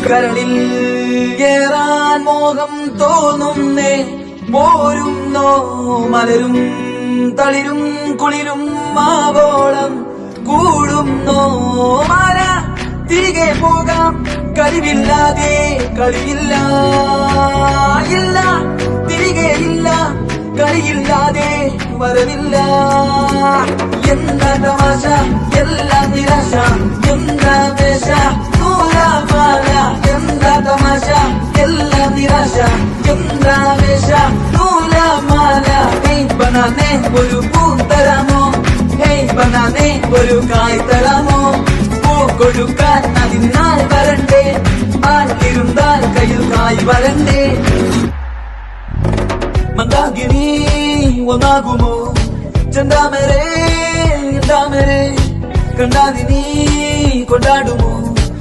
കരളിൽ ഏറാൻ മോഹം തോന്നുന്നേ പോരുന്നോ മലരും തളിരും കുളിരും മാവോളം കൂടുന്നോ മാല തിരികെ പോകാം കഴിവില്ലാതെ കളിയില്ല ഇല്ല തിരികെ ഇല്ല കളിയില്ലാതെ വരവില്ല എന്താ തമാശ എല്ലാം നിരാശ എന്താ വേഷ നൂലാമാല എന്താ തമാശ എല്ലാം നിരാശ എന്താ വേഷ നൂലാമാല ഹേയ് ബനാനെ ഒരു പൂ തരാമോ ഹേയ് ബനാനെ ഒരു കായ് തരാമോ പൂ കൊടുക്കാൻ അതിനാൾ വരണ്ടേ ആട്ടിരുന്നാൽ കയ്യിൽ കായ് വരണ്ടേ മന്ദാകിനി ഒന്നാകുമോ ചെന്താമരേ എന്താമരേ കണ്ടാതി നീ കൊണ്ടാടുമോ